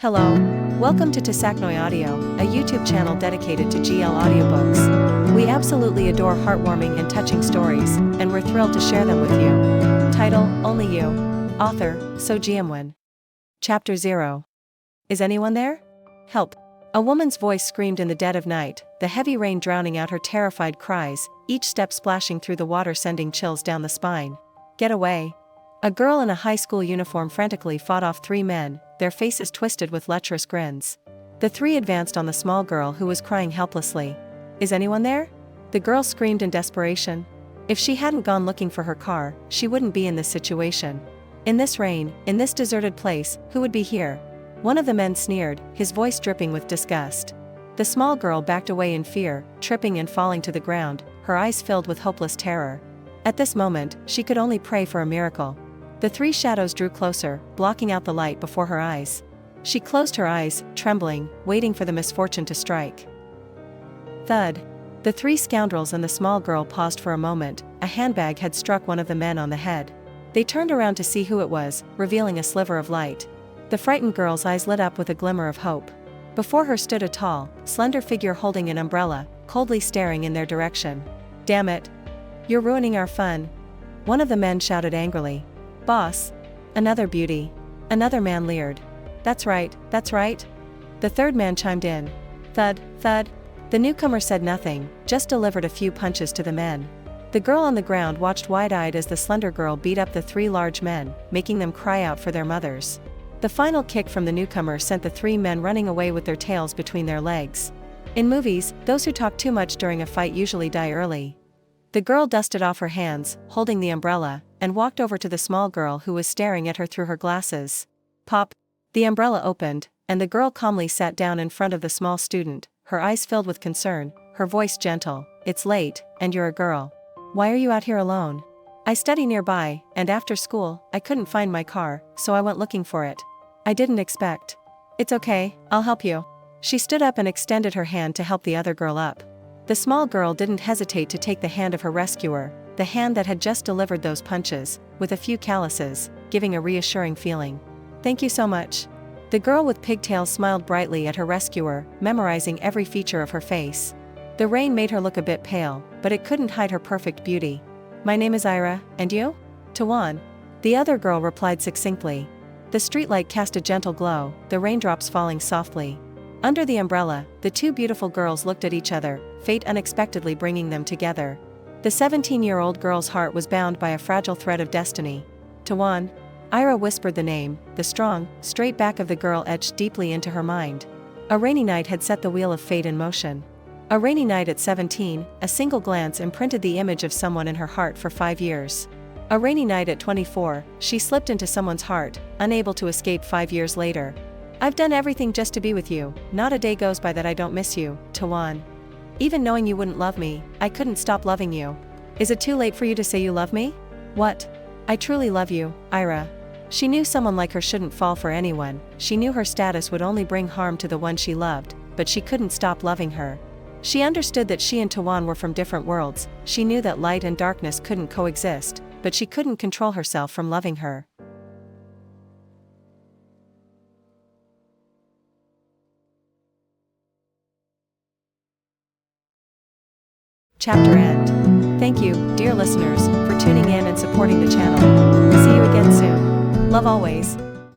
Hello. Welcome to Tusachnoi Audio, a YouTube channel dedicated to GL audiobooks. We absolutely adore heartwarming and touching stories, and we're thrilled to share them with you. Title, Only You. Author, Sogeumwon. Chapter 0. Is anyone there? Help. A woman's voice screamed in the dead of night, the heavy rain drowning out her terrified cries, each step splashing through the water sending chills down the spine. Get away. A girl in a high school uniform frantically fought off three men, their faces twisted with lecherous grins. The three advanced on the small girl who was crying helplessly. Is anyone there? The girl screamed in desperation. If she hadn't gone looking for her car, she wouldn't be in this situation. In this rain, in this deserted place, who would be here? One of the men sneered, his voice dripping with disgust. The small girl backed away in fear, tripping and falling to the ground, her eyes filled with hopeless terror. At this moment, she could only pray for a miracle. The three shadows drew closer, blocking out the light before her eyes. She closed her eyes, trembling, waiting for the misfortune to strike. Thud. The three scoundrels and the small girl paused for a moment. A handbag had struck one of the men on the head. They turned around to see who it was, revealing a sliver of light. The frightened girl's eyes lit up with a glimmer of hope. Before her stood a tall, slender figure holding an umbrella, coldly staring in their direction. Damn it. You're ruining our fun. One of the men shouted angrily. Boss. Another beauty. Another man leered. That's right, that's right. The third man chimed in. Thud, thud. The newcomer said nothing, just delivered a few punches to the men. The girl on the ground watched wide-eyed as the slender girl beat up the three large men, making them cry out for their mothers. The final kick from the newcomer sent the three men running away with their tails between their legs. In movies, those who talk too much during a fight usually die early. The girl dusted off her hands, holding the umbrella, and walked over to the small girl who was staring at her through her glasses. Pop. The umbrella opened, and the girl calmly sat down in front of the small student, her eyes filled with concern, her voice gentle. It's late, and you're a girl. Why are you out here alone? I study nearby, and after school, I couldn't find my car, so I went looking for it. I didn't expect. It's okay, I'll help you. She stood up and extended her hand to help the other girl up. The small girl didn't hesitate to take the hand of her rescuer, the hand that had just delivered those punches, with a few calluses, giving a reassuring feeling. Thank you so much. The girl with pigtails smiled brightly at her rescuer, memorizing every feature of her face. The rain made her look a bit pale, but it couldn't hide her perfect beauty. My name is Ira, and you? Tawan. The other girl replied succinctly. The streetlight cast a gentle glow, the raindrops falling softly. Under the umbrella, the two beautiful girls looked at each other, fate unexpectedly bringing them together. The 17-year-old girl's heart was bound by a fragile thread of destiny. Tawan. Ira whispered the name, the strong, straight back of the girl etched deeply into her mind. A rainy night had set the wheel of fate in motion. A rainy night at 17, a single glance imprinted the image of someone in her heart for 5 years. A rainy night at 24, she slipped into someone's heart, unable to escape 5 years later. I've done everything just to be with you, not a day goes by that I don't miss you, Tawan. Even knowing you wouldn't love me, I couldn't stop loving you. Is it too late for you to say you love me? What? I truly love you, Ira. She knew someone like her shouldn't fall for anyone, she knew her status would only bring harm to the one she loved, but she couldn't stop loving her. She understood that she and Tawan were from different worlds, she knew that light and darkness couldn't coexist, but she couldn't control herself from loving her. Chapter end. Thank you, dear listeners, for tuning in and supporting the channel. See you again soon. Love always.